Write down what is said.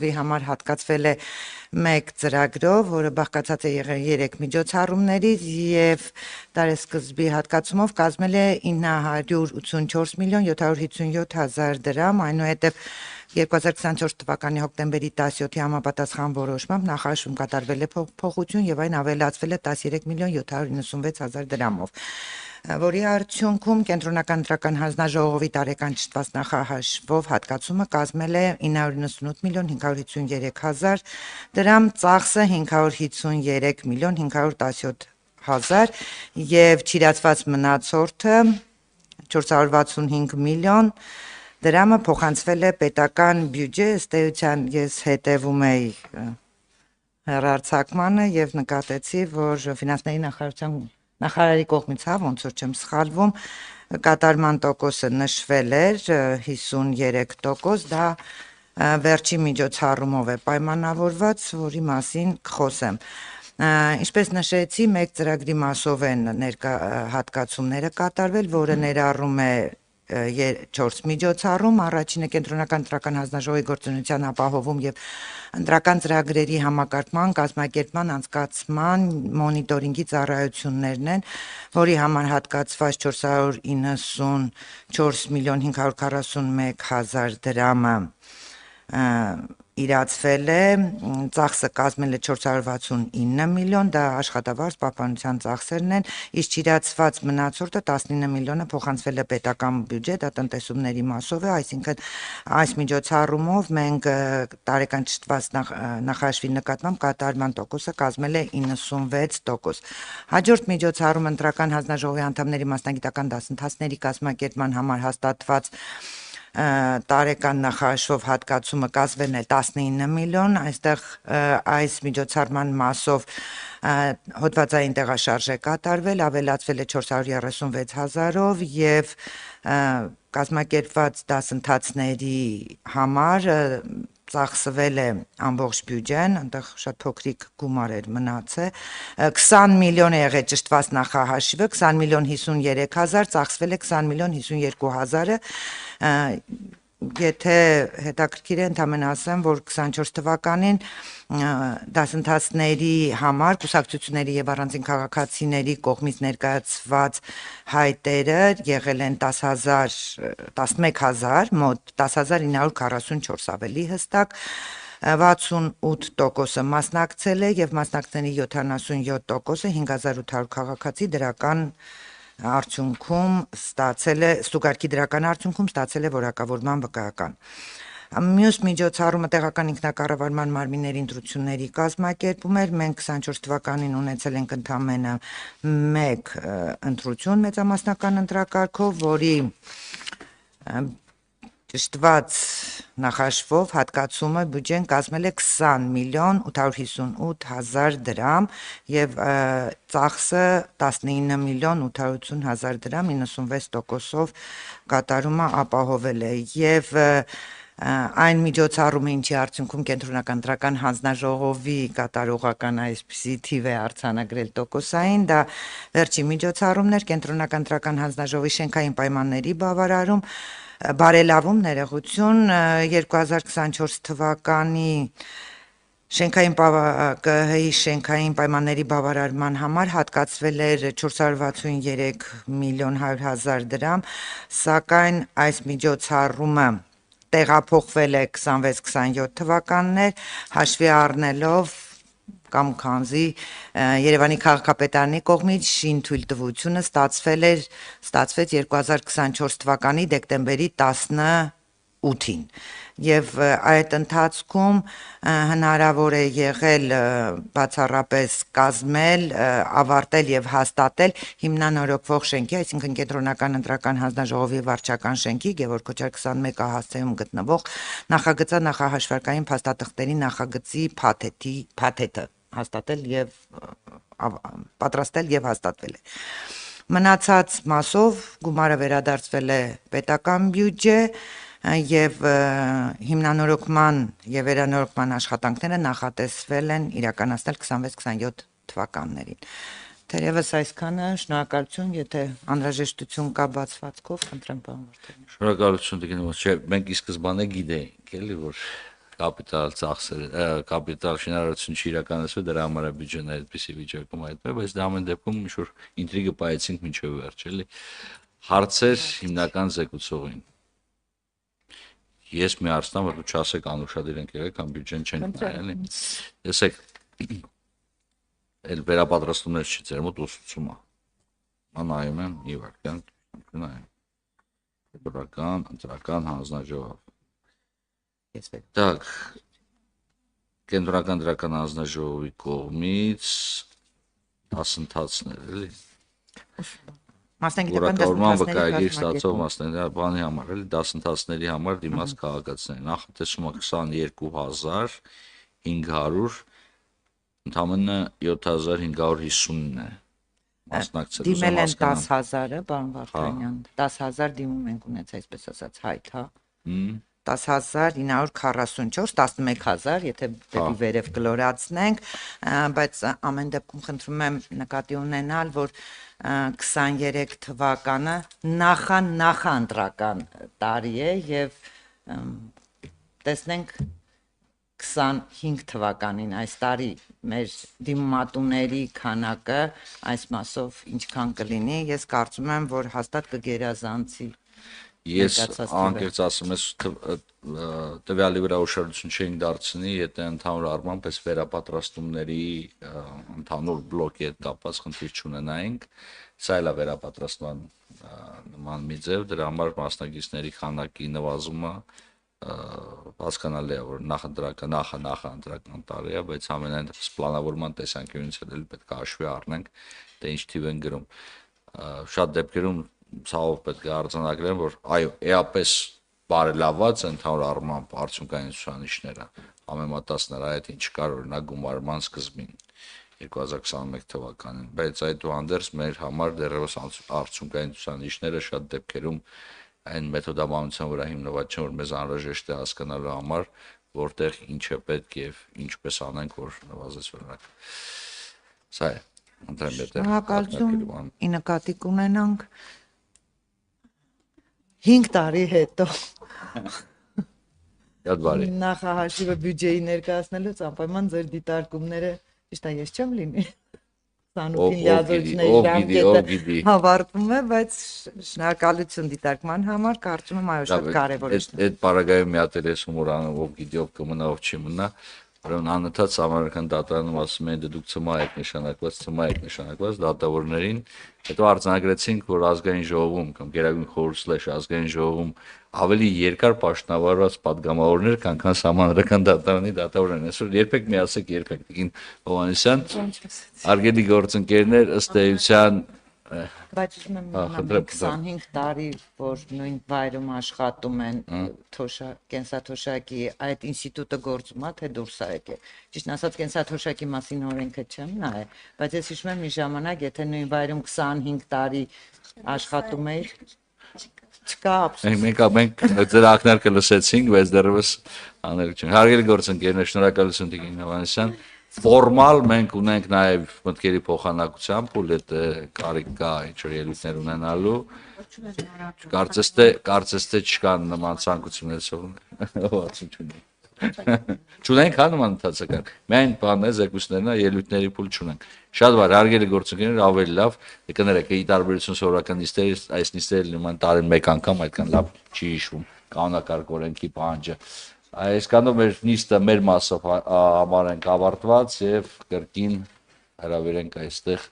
հանձնաժողովի համար հատկացվել է մեկ ծրագրով, որը բաղկացած է 3 միջոցառումներից եւ տարեսկզբի հատկացումով կազմել է 984 միլիոն 757 հազար դրամ, այնուհետև 2024 թվականի հոկտեմբերի 17-ի համապատասխան որոշմամբ նախաշում կատարվել է փոփոխություն եւ այն ավելացվել է 13 միլիոն 796 հազար դրամով, որի արդյունքում կենտրոնական ընտրական հանձնաժողովի տարեկան ճշտված նախահաշվով հատկացումը կազմել է 998 միլիոն 553 հազար դրամ, ծախսը 553 միլիոն 517 հազար եւ չիրացված մնացորդը 465 միլիոն դրամը փոխանցվել է պետական բյուջե, ըստ էության ես հետևում էի հեռարձակմանը եւ նկատեցի, որ ֆինանսների նախարարի կողմից, ոնց որ չեմ սխալվում, կատարման տոկոսը նշվել էր 53%, դա վերջի միջոցառումով է պայմանավորված, որի մասին կխոսեմ։ Ինչպես նշեցի, մեկ ծրագրի մասով են հատկացումները կատարվել, որը ներառում է 4 միջոցառում, առաջինը կենտրոնական ընտրական հանձնաժողովի գործունեության ապահովում եւ ընտրական ծրագրերի համակարգման, կազմակերպման, անցկացման, մոնիտորինգի ծառայություններն են, որի համար հատկացված 494 միլիոն 541 հազար դրամը իրացվել է, ծախսը կազմել է 469 միլիոն, դա աշխատավարձ պահպանության ծախսերն են, իսկ չիրացված մնացորդը 19 միլիոնը փոխանցվել է պետական բյուջե, դա տնտեսումների մասով է, այսինքն այս միջոցառումով մենք տարեկան ճշտված նախաշվի նկատմամբ կատարման տոկոսը կազմել է 96%։ Հաջորդ միջոցառում ընտրական հանձնաժողովի անդամների մասնագիտական դասընթացների կազմակերպման համար հաստատված տարեկան նախաշվով հատկացումը կազմել է 19 միլիոն, այստեղ այս միջոցառման մասով հոդվածային տեղաշարժ է կատարվել, ավելացվել է 436 հազարով եւ կազմակերպված դասընթացների համար ծախսվել է ամբողջ բյուջեն, այնտեղ շատ փոքրիկ գումար էր մնացել, 20 միլիոն է եղել ճշտված նախահաշիվը, 20 միլիոն 53 հազար, ծախսվել է 20 միլիոն 52 հազարը, եթե հետաքրքիր է ընդամենը ասեմ, որ 24 թվականին դասընթացների համար կուսակցությունների եւ առանձին քաղաքացիների կողմից ներկայացված հայտերը եղել են 11,000, մոտ 10,944 ավելի հստակ, 68%-ը մասնակցել է եւ մասնակցների 77%-ը 5800 քաղաքացի դրական արդյունքում ստացել է ստուգարքի դրական արդյունքում ստացել է որակավորման վկայական։ Մյուս միջոցառումը տեղական ինքնակառավարման մարմինների ընտրությունների կազմակերպում էր, մենք 24 թվականին ունեցել ենք ընդամենը 1 ընտրություն մեծամասնական ընտրակարգով, որի ճշտված նախաշվով հատկացումը բյուջեն կազմել է 20 միլիոն 858 հազար դրամ եւ ծախսը 19 միլիոն 880 հազար դրամ 96%-ով կատարումը ապահովել է եւ այն միջոցառումը, ինչի արդյունքում կենտրոնական ընտրական հանձնաժողովի կատարողական այսպիսի թիվ է արձանագրել տոկոսային, դա վերջի միջոցառումն էր կենտրոնական ընտրական հանձնաժողովի շենքային պայմանների բավարարում բարելավում ներողություն 2024 թվականի շենքային պայմանների բավարարման համար հատկացվել էր 463 միլիոն 100 հազար դրամ, սակայն այս միջոցառումը տեղափոխվել է 26-27 թվականներ, հաշվի առնելով կամ քանզի Երևանի քաղաքապետարանի կողմից շինթույլտվությունը ստացվեց 2024 թվականի դեկտեմբերի 18-ին եւ այդ ընթացքում հնարավոր է եղել բացառապես կազմել, ավարտել եւ հաստատել հիմնանորոգվող շենքի, այսինքն կենտրոնական ընտրական հանձնաժողովի վարչական շենքի Գևորգ Քոչար 21 ահաստեում գտնվող նախահաշվարկային փաստաթղթերի նախագծի փաթեթը հաստատել եւ պատրաստել եւ հաստատվել է։ Մնացած մասով գումարը վերադարձվել է պետական բյուջե եւ հիմնանորոգման եւ վերանորոգման աշխատանքները նախատեսվել են իրականացնել 26-27 թվականներին։ Թերևս այսքանը, շնորհակալություն, եթե անհրաժեշտություն կա բացվածքով, խնդրեմ պարոն Վարդանյան։ Շնորհակալություն Տիկին, չէ, մենք ի սկզբանե գիտեինք, էլի, որ կապիտալ ծախսեր, կապիտալ շինարարություն չիրականացվի, դրա համար է բյուջեն այդպիսի վիճակում այդպես, բայց դա ամեն դեպքում ինչ-որ ինտրիգը պայեցինք մինչև վերջ, էլի։ Հարցեր հիմնական զեկուցողին։ Ես մի հարցնամ, որ դու չասեք անուշադիր ենք եղել կամ բյուջեն չենք նայել, էլի։ Տեսեք, էլ վերապատրաստումներ չի ձեր մոտ ուսուցումը։ Նայում եմ, մի վարքյան, նայեմ։ Դրական, ընտրական հանձնաժողով։ Так, կենտրոնական դրական հանձնաժողովի կողմից դասընթացներ, էլի։ Որակավորման վկայագիր ստացող մասնագիտական համար, էլի, դասընթացների համար դիմաց քաղաքացիներ։ Նախատեսումը 22,500, ընդամենը 7,550-ն է։ Դիմել են 10,000-ը, պարոն Վարդանյան, 10,000 դիմում ենք ունեցել, այսպես ասած, հայտ, հա։ 10,944, 11,000, եթե դեպի վերև կլորացնենք, բայց ամեն դեպքում խնդրում եմ նկատի ունենալ, որ 23 թվականը նախանտրական տարի է եւ տեսնենք 25 թվականին այս տարի մեր դիմումատուների քանակը այս մասով ինչքան կլինի, ես կարծում եմ, որ հաստատ կգերազանցի։ Ես անկեղծ ասում ես տվյալի վրա ուշադրություն չէինք դարձնի, եթե ընդհանուր առմամբ այս վերապատրաստումների ընդհանուր բլոկի հետ կապված խնդիր չունենայինք, սա էլ է վերապատրաստման նման մի ձև, դրա համար մասնակիցների քանակի նվազումը հասկանալի է, որ նախընտրական տարի է, բայց ամենայն դեպս պլանավորման տեսանկյունից էլ պետք է հաշվի առնենք, թե ինչ թիվ են գրում։ Շատ դեպքերում ցավով պետք է արձանագրեմ, որ այո, էապես բարելաված ընդհանուր առմամբ արդյունքային ցուցանիշները համեմատածները այդ ինչ կար օրինակ գումարման սկզբին 2021 թվականին, բայց այդուհանդերձ մեր համար դեռևս արդյունքային ցուցանիշները շատ դեպքերում այն մեթոդաբանության վրա հիմնված չէ, որ մեզ անհրաժեշտ է հասկանալու համար, որտեղ ինչ է պետք եւ ինչպես անենք, որ նվազեցվենք։ Սա է։ Ընտրեմ դեպի։ Շնորհակալություն։ Ի նկատի կունենանք 5 տարի հետո Շատ բարի։ նախահաշիվը բյուջեի ներկայացնելուց անպայման ձեր դիտարկումները, ճիշտ է, ես չեմ լինի։ 28 լիազորությունների ժամկետը հավարտվում է, բայց շնորհակալություն դիտարկման համար, կարծում եմ այո շատ կարևոր է։ Այդ պարագայում մի հատ ես հումոր անում, ով գիտի, ով կմնա, ով չի մնա, ուրեմն անընդհատ համարական դատարանում ասում են դե դուք ցմա եք նշանակված դատավորներին, հետո արձանագրեցինք, որ ազգային ժողովում կամ Գերագույն խորհուրդ/ ազգային ժողովում ավելի երկար պաշտոնավարված падգամավորներ կան, քան համանրական դատարանի դատավորներն։ Այսօր երբեք մի ասեք, երբեք տիկին Հովհաննիսյան, արգելի գործընկերներ, ըստ էության բայց ուզում եմ 25 տարի, որ նույն վայրում աշխատում են կենսաթոշակի, այդ ինստիտուտը գործում է, թե դուրս է եկել։ Ճիշտն ասած, կենսաթոշակի մասին օրենքը չեմ նայել, բայց ես հիշում եմ մի ժամանակ, եթե նույն վայրում 25 տարի աշխատում էիր, չկա ափսոս։ Մենք ձեր ակնարկը լսեցինք, բայց դեռևս անել չենք։ Հարգելի գործընկերներ, շնորհակալություն տիկին Հովհաննիսյան։ Ֆորմալ մենք ունենք նաև մտքերի փոխանակությամբ, ու եթե կարիք կա ինչ-որ ելույթներ ունենալու, կարծես թե չկան նման ցանկություններ, չունենք հա նման ընթացական, միայն բանն է զեկույցներն է, ելույթների փուլ չունենք։ Շատ բարի, հարգելի գործընկերներ, ավելի լավ, կներեք, ի տարբերություն սովորական նիստերի, այս նիստերը նման տարին մեկ անգամ այդքան լավ չի հիշվում կանոնակարգ օրենքի պահանջը։ Այսքանով մեր նիստը մեր մասով համար ենք ավարտված եւ կրկին հրավիրենք այստեղ